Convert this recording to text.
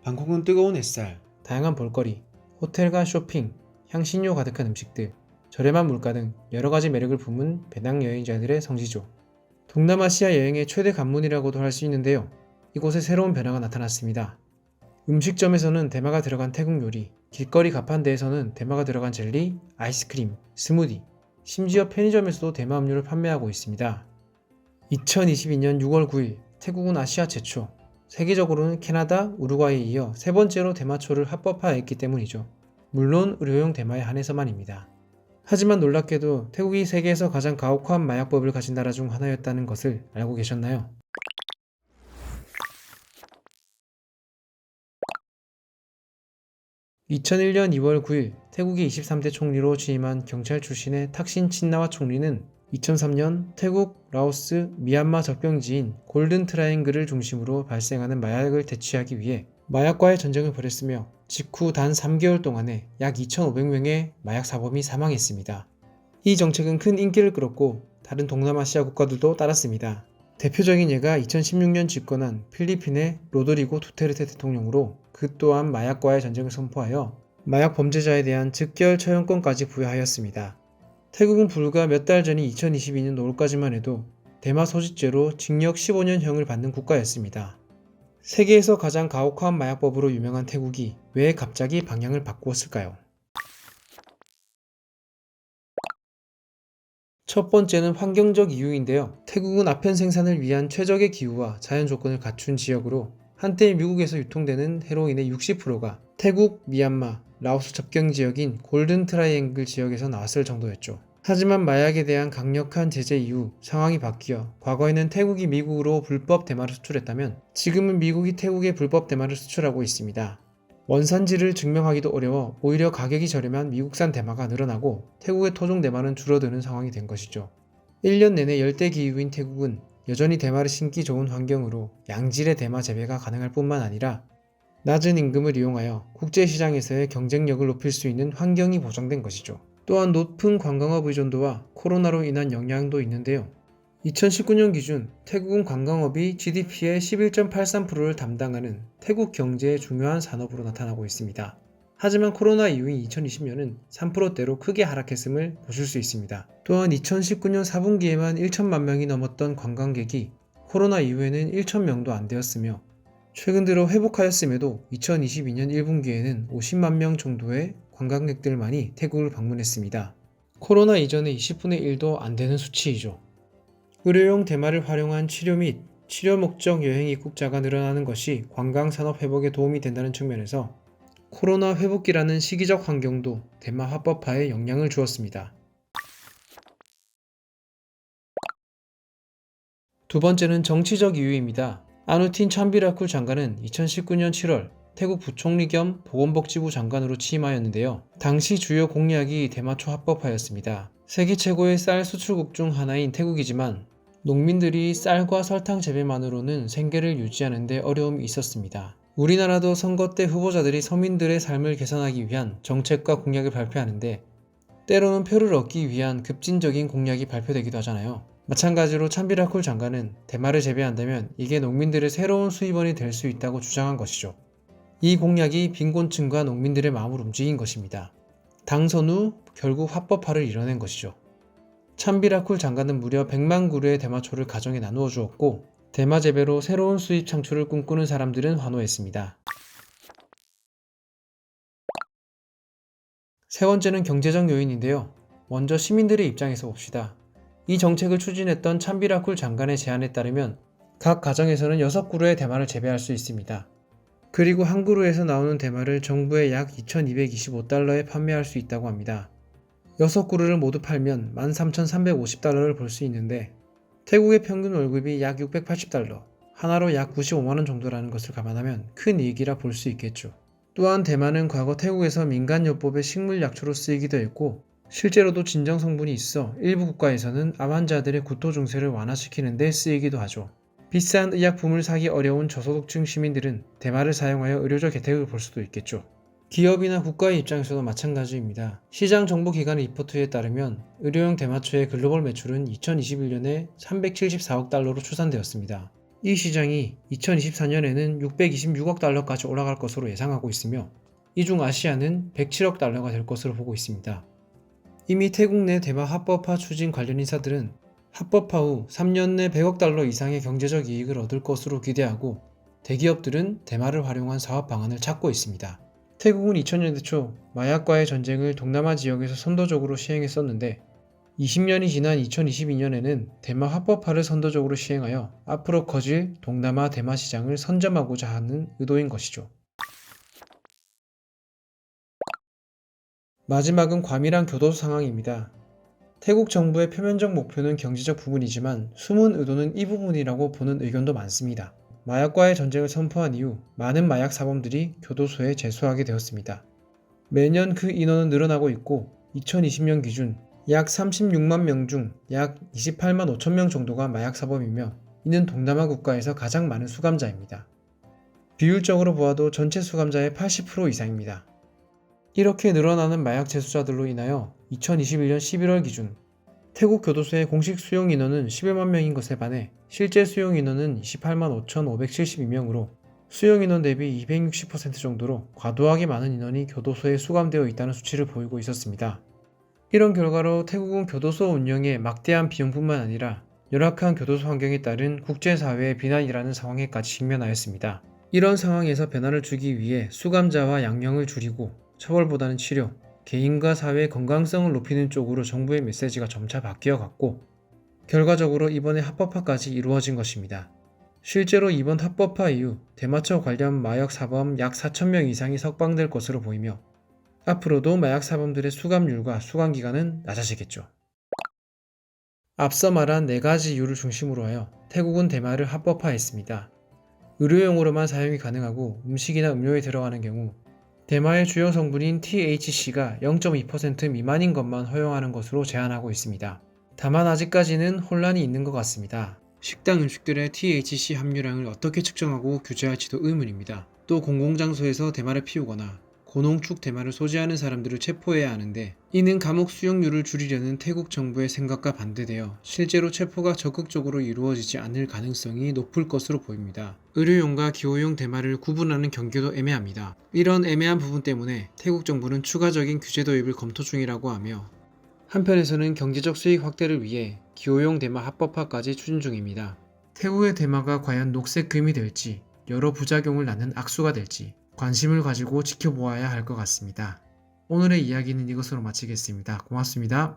방콕은 뜨거운 햇살, 다양한 볼거리, 호텔과 쇼핑, 향신료 가득한 음식들, 저렴한 물가 등 여러가지 매력을 품은 배낭여행자들의 성지죠. 동남아시아 여행의 최대 관문이라고도 할 수 있는데요. 이곳에 새로운 변화가 나타났습니다. 음식점에서는 대마가 들어간 태국 요리, 길거리 가판대에서는 대마가 들어간 젤리, 아이스크림, 스무디, 심지어 편의점에서도 대마 음료를 판매하고 있습니다. 2022년 6월 9일 태국은 아시아 최초, 세계적으로는 캐나다, 우루과이에 이어 세 번째로 대마초를 합법화했기 때문이죠. 물론 의료용 대마에 한해서만입니다. 하지만 놀랍게도 태국이 세계에서 가장 가혹한 마약법을 가진 나라 중 하나였다는 것을 알고 계셨나요? 2001년 2월 9일 태국의 23대 총리로 취임한 경찰 출신의 탁신 친나와 총리는 2003년 태국, 라오스, 미얀마 접경지인 골든 트라이앵글을 중심으로 발생하는 마약을 대취하기 위해 마약과의 전쟁을 벌였으며 직후 단 3개월 동안에 약 2,500명의 마약 사범이 사망했습니다. 이 정책은 큰 인기를 끌었고 다른 동남아시아 국가들도 따랐습니다. 대표적인 예가 2016년 집권한 필리핀의 로드리고 두테르테 대통령으로 그 또한 마약과의 전쟁을 선포하여 마약 범죄자에 대한 즉결 처형권까지 부여하였습니다. 태국은 불과 몇 달 전인 2022년 노을까지만 해도 대마 소지죄로 징역 15년형을 받는 국가였습니다. 세계에서 가장 가혹한 마약법으로 유명한 태국이 왜 갑자기 방향을 바꾸었을까요? 첫 번째는 환경적 이유인데요. 태국은 아편 생산을 위한 최적의 기후와 자연 조건을 갖춘 지역으로 한때 미국에서 유통되는 헤로인의 60%가 태국, 미얀마, 라오스 접경 지역인 골든 트라이앵글 지역에서 나왔을 정도였죠. 하지만 마약에 대한 강력한 제재 이후 상황이 바뀌어 과거에는 태국이 미국으로 불법 대마를 수출했다면 지금은 미국이 태국에 불법 대마를 수출하고 있습니다. 원산지를 증명하기도 어려워 오히려 가격이 저렴한 미국산 대마가 늘어나고 태국의 토종 대마는 줄어드는 상황이 된 것이죠. 1년 내내 열대 기후인 태국은 여전히 대마를 심기 좋은 환경으로 양질의 대마 재배가 가능할 뿐만 아니라 낮은 임금을 이용하여 국제시장에서의 경쟁력을 높일 수 있는 환경이 보장된 것이죠. 또한 높은 관광업 의존도와 코로나로 인한 영향도 있는데요. 2019년 기준 태국은 관광업이 GDP의 11.83%를 담당하는 태국 경제의 중요한 산업으로 나타나고 있습니다. 하지만 코로나 이후인 2020년은 3%대로 크게 하락했음을 보실 수 있습니다. 또한 2019년 4분기에만 1천만 명이 넘었던 관광객이 코로나 이후에는 1천 명도 안 되었으며 최근 들어 회복하였음에도 2022년 1분기에는 50만 명 정도의 관광객들만이 태국을 방문했습니다. 코로나 이전의 20분의 1도 안 되는 수치이죠. 의료용 대마를 활용한 치료 및 치료 목적 여행 입국자가 늘어나는 것이 관광 산업 회복에 도움이 된다는 측면에서 코로나 회복기라는 시기적 환경도 대마 합법화에 영향을 주었습니다. 두 번째는 정치적 이유입니다. 아누틴 참비라쿨 장관은 2019년 7월 태국 부총리 겸 보건복지부 장관으로 취임하였는데요. 당시 주요 공약이 대마초 합법화였습니다. 세계 최고의 쌀 수출국 중 하나인 태국이지만 농민들이 쌀과 설탕 재배만으로는 생계를 유지하는 데 어려움이 있었습니다. 우리나라도 선거 때 후보자들이 서민들의 삶을 개선하기 위한 정책과 공약을 발표하는데 때로는 표를 얻기 위한 급진적인 공약이 발표되기도 하잖아요. 마찬가지로 참비라쿨 장관은 대마를 재배한다면 이게 농민들의 새로운 수입원이 될 수 있다고 주장한 것이죠. 이 공약이 빈곤층과 농민들의 마음을 움직인 것입니다. 당선 후 결국 합법화를 이뤄낸 것이죠. 참비라쿨 장관은 무려 100만 그루의 대마초를 가정에 나누어 주었고 대마 재배로 새로운 수입 창출을 꿈꾸는 사람들은 환호했습니다. 세 번째는 경제적 요인인데요. 먼저 시민들의 입장에서 봅시다. 이 정책을 추진했던 참비라쿨 장관의 제안에 따르면 각 가정에서는 6그루의 대마를 재배할 수 있습니다. 그리고 한 그루에서 나오는 대마를 정부에 약 2,225달러에 판매할 수 있다고 합니다. 6그루를 모두 팔면 13,350달러를 벌 수 있는데 태국의 평균 월급이 약 680달러, 하나로 약 95만원 정도라는 것을 감안하면 큰 이익이라 볼 수 있겠죠. 또한 대마는 과거 태국에서 민간요법의 식물약초로 쓰이기도 했고 실제로도 진정 성분이 있어 일부 국가에서는 암 환자들의 구토 증세를 완화시키는 데 쓰이기도 하죠. 비싼 의약품을 사기 어려운 저소득층 시민들은 대마를 사용하여 의료적 혜택을 볼 수도 있겠죠. 기업이나 국가의 입장에서도 마찬가지입니다. 시장 정보기관 리포트에 따르면 의료용 대마초의 글로벌 매출은 2021년에 374억 달러로 추산되었습니다. 이 시장이 2024년에는 626억 달러까지 올라갈 것으로 예상하고 있으며 이 중 아시아는 107억 달러가 될 것으로 보고 있습니다. 이미 태국 내 대마 합법화 추진 관련 인사들은 합법화 후 3년 내 100억 달러 이상의 경제적 이익을 얻을 것으로 기대하고 대기업들은 대마를 활용한 사업 방안을 찾고 있습니다. 태국은 2000년대 초 마약과의 전쟁을 동남아 지역에서 선도적으로 시행했었는데 20년이 지난 2022년에는 대마 합법화를 선도적으로 시행하여 앞으로 커질 동남아 대마 시장을 선점하고자 하는 의도인 것이죠. 마지막은 과밀한 교도소 상황입니다. 태국 정부의 표면적 목표는 경제적 부분이지만 숨은 의도는 이 부분이라고 보는 의견도 많습니다. 마약과의 전쟁을 선포한 이후 많은 마약 사범들이 교도소에 재수하게 되었습니다. 매년 그 인원은 늘어나고 있고 2020년 기준 약 36만 명 중 약 28만 5천 명 정도가 마약 사범이며 이는 동남아 국가에서 가장 많은 수감자입니다. 비율적으로 보아도 전체 수감자의 80% 이상입니다. 이렇게 늘어나는 마약 재수자들로 인하여 2021년 11월 기준 태국 교도소의 공식 수용 인원은 11만 명인 것에 반해 실제 수용 인원은 28만 5,572명으로 수용 인원 대비 260% 정도로 과도하게 많은 인원이 교도소에 수감되어 있다는 수치를 보이고 있었습니다. 이런 결과로 태국은 교도소 운영에 막대한 비용뿐만 아니라 열악한 교도소 환경에 따른 국제사회의 비난이라는 상황에까지 직면하였습니다. 이런 상황에서 변화를 주기 위해 수감자와 양형을 줄이고 처벌보다는 치료, 개인과 사회의 건강성을 높이는 쪽으로 정부의 메시지가 점차 바뀌어갔고 결과적으로 이번에 합법화까지 이루어진 것입니다. 실제로 이번 합법화 이후 대마초 관련 마약 사범 약 4,000명 이상이 석방될 것으로 보이며 앞으로도 마약 사범들의 수감률과 수감기간은 낮아지겠죠. 앞서 말한 4가지 이유를 중심으로 하여 태국은 대마를 합법화했습니다. 의료용으로만 사용이 가능하고 음식이나 음료에 들어가는 경우 대마의 주요 성분인 THC가 0.2% 미만인 것만 허용하는 것으로 제한하고 있습니다. 다만 아직까지는 혼란이 있는 것 같습니다. 식당 음식들의 THC 함유량을 어떻게 측정하고 규제할지도 의문입니다. 또 공공장소에서 대마를 피우거나 고농축 대마를 소지하는 사람들을 체포해야 하는데 이는 감옥 수용률을 줄이려는 태국 정부의 생각과 반대되어 실제로 체포가 적극적으로 이루어지지 않을 가능성이 높을 것으로 보입니다. 의료용과 기호용 대마를 구분하는 경계도 애매합니다. 이런 애매한 부분 때문에 태국 정부는 추가적인 규제 도입을 검토 중이라고 하며 한편에서는 경제적 수익 확대를 위해 기호용 대마 합법화까지 추진 중입니다. 태국의 대마가 과연 녹색 금이 될지 여러 부작용을 낳는 악수가 될지 관심을 가지고 지켜보아야 할 것 같습니다. 오늘의 이야기는 이것으로 마치겠습니다. 고맙습니다.